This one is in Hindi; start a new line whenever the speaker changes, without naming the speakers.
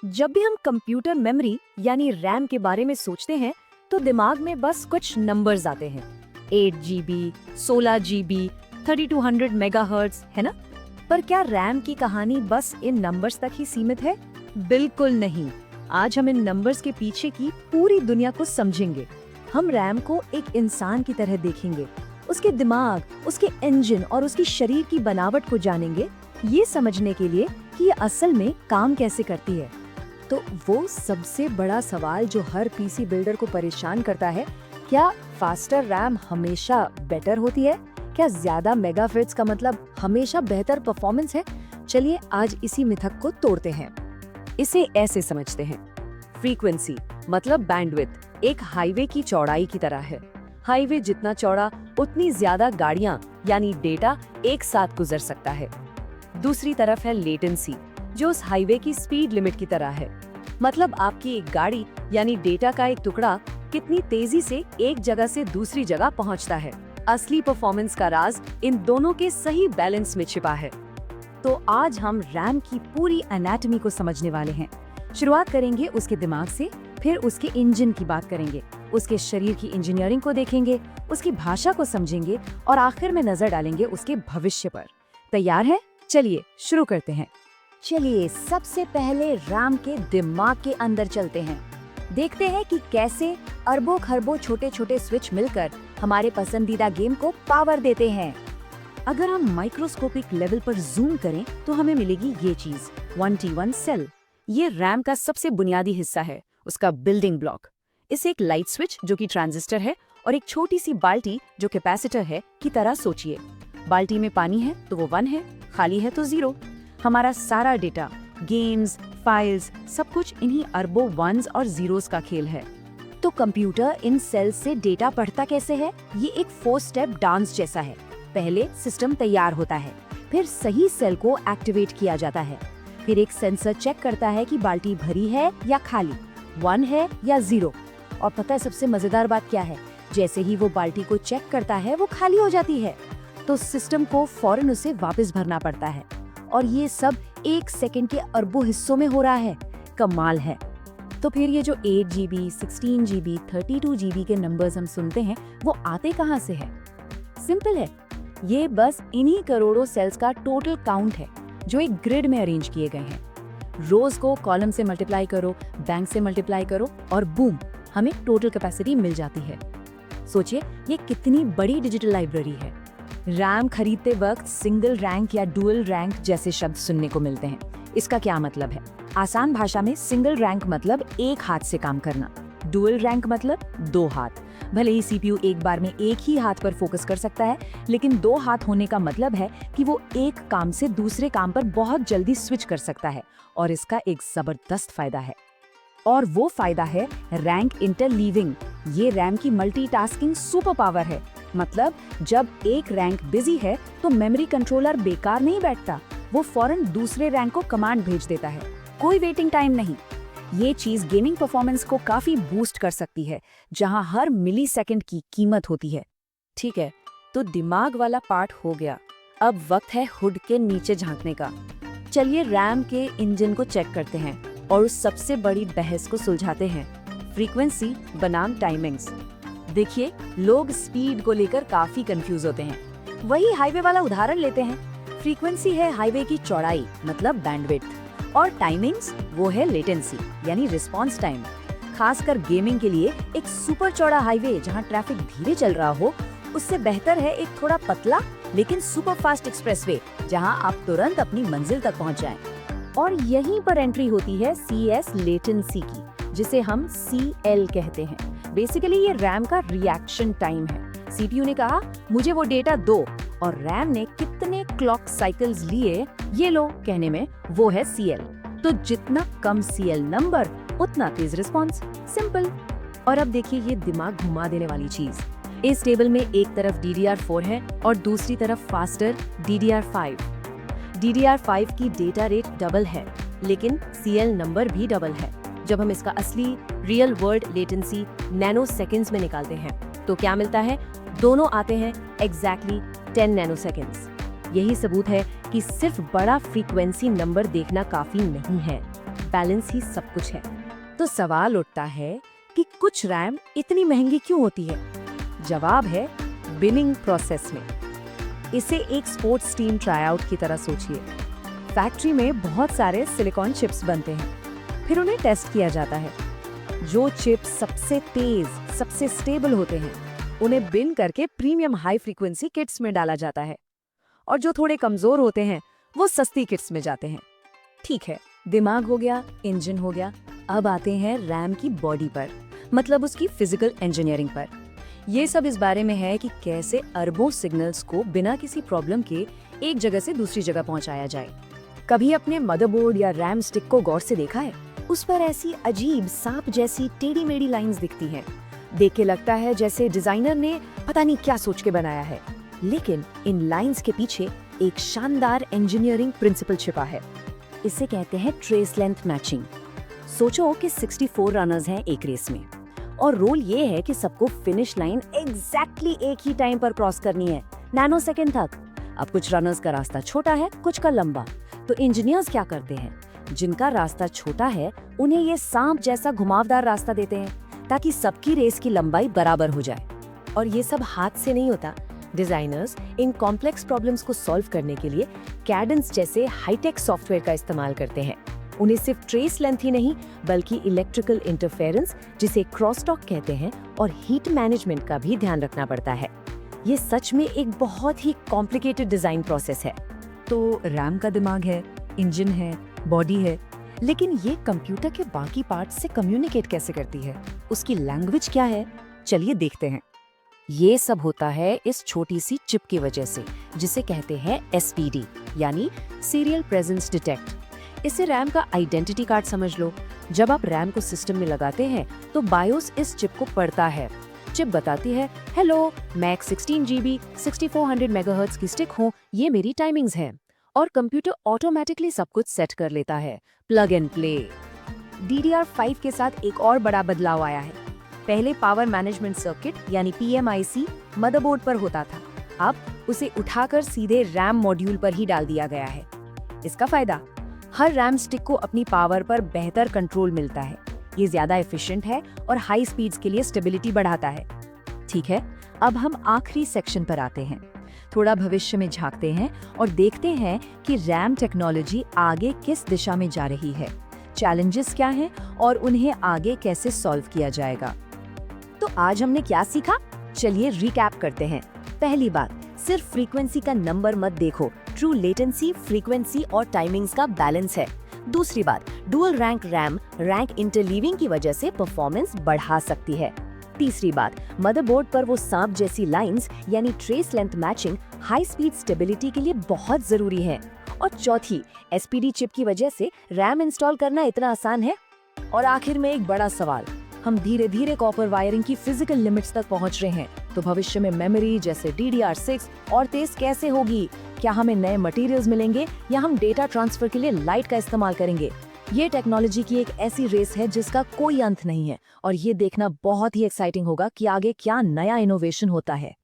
जब भी हम कंप्यूटर मेमोरी यानी रैम के बारे में सोचते हैं तो दिमाग में बस कुछ नंबर्स आते हैं। 8 GB, 16 GB, 3200 मेगाहर्ट्ज, है ना? पर क्या रैम की कहानी बस इन नंबर्स तक ही सीमित है? बिल्कुल नहीं। आज हम इन नंबर्स के पीछे की पूरी दुनिया को समझेंगे। हम रैम को एक इंसान की तरह देखेंगे, उसके दिमाग, उसके इंजन और उसकी शरीर की बनावट को जानेंगे, ये समझने के लिए कि ये असल में काम कैसे करती है। तो वो सबसे बड़ा सवाल जो हर पीसी बिल्डर को परेशान करता है, क्या फास्टर रैम हमेशा बेटर होती है? क्या ज्यादा मेगाहर्ट्ज का मतलब हमेशा बेहतर परफॉर्मेंस है? चलिए आज इसी मिथक को तोड़ते हैं। इसे ऐसे समझते हैं, फ्रीक्वेंसी मतलब बैंडविड्थ एक हाईवे की चौड़ाई की तरह है। हाईवे जितना चौड़ा उतनी ज्यादा गाड़ियां यानी डेटा एक साथ गुजर सकता है। दूसरी तरफ है लेटेंसी, जो उस हाईवे की स्पीड लिमिट की तरह है। मतलब आपकी एक गाड़ी यानी डेटा का एक टुकड़ा कितनी तेजी से एक जगह से दूसरी जगह पहुंचता है। असली परफॉर्मेंस का राज इन दोनों के सही बैलेंस में छिपा है। तो आज हम रैम की पूरी एनाटॉमी को समझने वाले हैं। शुरुआत करेंगे उसके दिमाग से, फिर उसके इंजन की बात करेंगे, उसके शरीर की इंजीनियरिंग को देखेंगे, उसकी भाषा को समझेंगे और आखिर में नजर डालेंगे उसके भविष्य पर। तैयार है? चलिए शुरू करते हैं। चलिए सबसे पहले रैम के दिमाग के अंदर चलते हैं। देखते हैं कि कैसे अरबों खरबों छोटे छोटे स्विच मिलकर हमारे पसंदीदा गेम को पावर देते हैं। अगर हम माइक्रोस्कोपिक लेवल पर जूम करें तो हमें मिलेगी ये चीज, 1T1 सेल। ये रैम का सबसे बुनियादी हिस्सा है, उसका बिल्डिंग ब्लॉक। इसे एक लाइट स्विच जो कि ट्रांजिस्टर है और एक छोटी सी बाल्टी जो कैपेसिटर है की तरह सोचिए। बाल्टी में पानी है तो वो 1 है, खाली है तो 0। हमारा सारा डेटा, गेम्स, फाइल्स, सब कुछ इन्हीं अरबों वन्स और जीरोस का खेल है। तो कंप्यूटर इन सेल्स से डेटा पढ़ता कैसे है? ये एक 4 स्टेप डांस जैसा है। पहले सिस्टम तैयार होता है, फिर सही सेल को एक्टिवेट किया जाता है, फिर एक सेंसर चेक करता है कि बाल्टी भरी है या खाली, 1 है या 0। और पता है सबसे मजेदार बात क्या है? जैसे ही वो बाल्टी को चेक करता है वो खाली हो जाती है, तो सिस्टम को फौरन उसे वापस भरना पड़ता है। और ये सब 1 सेकंड के अरबों हिस्सों में हो रहा है। कमाल है। तो फिर ये जो 8 GB, 16 GB, 32 GB के नंबर्स हम सुनते हैं, वो आते कहाँ से है? सिंपल है, ये बस इन्हीं करोड़ों सेल्स का टोटल काउंट है जो एक ग्रिड में अरेंज किए गए हैं। रोज को कॉलम से मल्टीप्लाई करो, बैंक से मल्टीप्लाई करो और बूम, हमें टोटल कैपेसिटी मिल जाती है। सोचिए ये कितनी बड़ी डिजिटल लाइब्रेरी है। रैम खरीदते वक्त सिंगल रैंक या डुअल रैंक जैसे शब्द सुनने को मिलते हैं। इसका क्या मतलब है? आसान भाषा में सिंगल रैंक मतलब एक हाथ से काम करना, डुअल रैंक मतलब 2 हाथ। भले ही सीपीयू एक बार में एक ही हाथ पर फोकस कर सकता है, लेकिन 2 हाथ होने का मतलब है कि वो एक काम से दूसरे काम पर बहुत जल्दी स्विच कर सकता है। और इसका एक जबरदस्त फायदा है, और वो फायदा है रैंक इंटरलीविंग। ये रैम की मल्टीटास्किंग सुपर पावर है। मतलब जब एक रैंक बिजी है तो मेमोरी कंट्रोलर बेकार नहीं बैठता, वो फौरन दूसरे रैंक को कमांड भेज देता है। कोई वेटिंग टाइम नहीं। ये चीज गेमिंग परफॉर्मेंस को काफी बूस्ट कर सकती है, जहां हर मिलीसेकंड की कीमत होती है। ठीक है, तो दिमाग वाला पार्ट हो गया। अब वक्त है हुड के नीचे झांकने का। चलिए रैम के इंजन को चेक करते हैं और उस सबसे बड़ी बहस को सुलझाते हैं, फ्रीक्वेंसी बनाम टाइमिंग्स। देखिए, लोग स्पीड को लेकर काफी कंफ्यूज होते हैं। वही हाईवे वाला उदाहरण लेते हैं। फ्रीक्वेंसी है हाईवे की चौड़ाई मतलब बैंडविड्थ, और टाइमिंग्स वो है लेटेंसी यानी रिस्पांस टाइम। खासकर गेमिंग के लिए एक सुपर चौड़ा हाईवे जहां ट्रैफिक धीरे चल रहा हो, उससे बेहतर है एक थोड़ा पतला लेकिन सुपर फास्ट एक्सप्रेसवे जहां आप तुरंत अपनी मंजिल तक पहुंच जाएं। और यहीं पर एंट्री होती है CS लेटेंसी की, जिसे हम CL कहते हैं। बेसिकली ये रैम का रिएक्शन टाइम है। सीपीयू ने कहा मुझे वो डेटा दो, और रैम ने कितने क्लॉक साइकिल्स लिए ये लो कहने में, वो है CL। तो जितना कम CL नंबर उतना तेज रिस्पॉन्स। सिंपल। और अब देखिए ये दिमाग घुमा देने वाली चीज। इस टेबल में एक तरफ DDR4 है और दूसरी तरफ फास्टर DDR5। DDR5 की डेटा रेट डबल है, लेकिन CL नंबर भी डबल है। जब हम इसका असली real world latency nano seconds में निकालते हैं तो क्या मिलता है? दोनों आते हैं एग्जैक्टली 10 नैनो सेकेंड्स। यही सबूत है कि सिर्फ बड़ा फ्रीक्वेंसी नंबर देखना काफी नहीं है। बैलेंस ही सब कुछ है। तो सवाल उठता है कि कुछ रैम इतनी महंगी क्यों होती है? जवाब है बिनिंग प्रोसेस में। इसे एक स्पोर्ट्स टीम ट्राईआउट की तरह सोचिए। फैक्ट्री में बहुत सारे सिलिकॉन चिप्स बनते हैं, फिर उन्हें टेस्ट किया जाता है। जो चिप्स सबसे तेज, सबसे स्टेबल होते हैं, उन्हें बिन करके प्रीमियम हाई फ्रीक्वेंसी किट्स में डाला जाता है, और जो थोड़े कमजोर होते हैं वो सस्ती किट्स में जाते हैं। ठीक है, दिमाग हो गया, इंजन हो गया, अब आते हैं रैम की बॉडी पर, मतलब उसकी फिजिकल इंजीनियरिंग पर। ये सब इस बारे में है कि कैसे अरबों सिग्नल्स को बिना किसी प्रॉब्लम के एक जगह से दूसरी जगह पहुंचाया जाए। कभी अपने मदरबोर्ड या रैम स्टिक को गौर से देखा है? उस पर ऐसी अजीब सांप जैसी टेढ़ी मेढ़ी लाइंस दिखती हैं। देख के लगता है जैसे डिजाइनर ने पता नहीं क्या सोच के बनाया है। लेकिन इन लाइंस के पीछे एक शानदार इंजीनियरिंग प्रिंसिपल छिपा है। इसे कहते हैं ट्रेस लेंथ मैचिंग। सोचो कि 64 रनर्स हैं एक रेस में, और रोल ये है कि सबको फिनिश लाइन एग्जैक्टली एक ही टाइम पर क्रॉस करनी है, नैनो सेकेंड तक। अब कुछ रनर्स का रास्ता छोटा है, कुछ का लंबा। तो इंजीनियर्स क्या करते हैं? जिनका रास्ता छोटा है उन्हें ये सांप जैसा घुमावदार रास्ता देते हैं, ताकि सबकी रेस की लंबाई बराबर हो जाए। और ये सब हाथ से नहीं होता। डिजाइनर्स इन कॉम्प्लेक्स प्रॉब्लम्स को सॉल्व करने के लिए कैडेंस जैसे हाईटेक सॉफ्टवेयर का इस्तेमाल करते हैं। उन्हें सिर्फ ट्रेस लेंथ ही नहीं, बल्कि इलेक्ट्रिकल इंटरफेरेंस, जिसे क्रॉसटॉक कहते हैं, और हीट मैनेजमेंट का भी ध्यान रखना पड़ता है। ये सच में एक बहुत ही कॉम्प्लिकेटेड डिजाइन प्रोसेस है। तो रैम का दिमाग है, इंजन है, बॉडी है, लेकिन ये कंप्यूटर के बाकी पार्ट्स से कम्युनिकेट कैसे करती है? उसकी लैंग्वेज क्या है? चलिए देखते हैं। ये सब होता है इस छोटी सी चिप की वजह से, जिसे कहते हैं SPD, यानी सीरियल प्रेजेंस डिटेक्ट। इसे रैम का आइडेंटिटी कार्ड समझ लो। जब आप रैम को सिस्टम में लगाते हैं तो बायोस इस चिप को पढ़ता है। चिप बताती है, हेलो, मैं 16 GB 6400 मेगाहर्ट्ज की स्टिक हूँ, ये मेरी टाइमिंग्स है। और कंप्यूटर ऑटोमेटिकली सब कुछ सेट कर लेता है। Plug and play. DDR5 के साथ एक और बड़ा बदलाव आया है। पहले पावर मैनेजमेंट सर्किट यानी PMIC मदरबोर्ड पर होता था, अब उसे उठाकर सीधे रैम मॉड्यूल पर ही डाल दिया गया है। इसका फायदा, हर रैम स्टिक को अपनी पावर पर बेहतर कंट्रोल मिलता है। ये ज्यादा एफिशिएंट है और हाई स्पीड्स के लिए स्टेबिलिटी बढ़ाता है। ठीक है, अब हम आखिरी सेक्शन पर आते हैं। थोड़ा भविष्य में झांकते हैं और देखते हैं कि रैम टेक्नोलॉजी आगे किस दिशा में जा रही है, चैलेंजेस क्या हैं और उन्हें आगे कैसे सॉल्व किया जाएगा। तो आज हमने क्या सीखा? चलिए रिकैप करते हैं। पहली बात, सिर्फ फ्रीक्वेंसी का नंबर मत देखो, ट्रू लेटेंसी, फ्रीक्वेंसी और टाइमिंग्स का बैलेंस है। दूसरी बात, dual rank RAM rank interleaving की वजह से परफॉर्मेंस बढ़ा सकती है। तीसरी बात, मदरबोर्ड पर वो सांप जैसी लाइंस यानी trace length matching high speed stability के लिए बहुत जरूरी है। और चौथी, SPD चिप की वजह से रैम इंस्टॉल करना इतना आसान है। और आखिर में एक बड़ा सवाल, हम धीरे धीरे कॉपर वायरिंग की फिजिकल लिमिट्स तक पहुंच रहे हैं, तो भविष्य में मेमोरी जैसे DDR6 और तेज कैसे होगी? क्या हमें नए मटेरियल्स मिलेंगे या हम डेटा ट्रांसफर के लिए लाइट का इस्तेमाल करेंगे? ये टेक्नोलॉजी की एक ऐसी रेस है जिसका कोई अंत नहीं है, और ये देखना बहुत ही एक्साइटिंग होगा कि आगे क्या नया इनोवेशन होता है।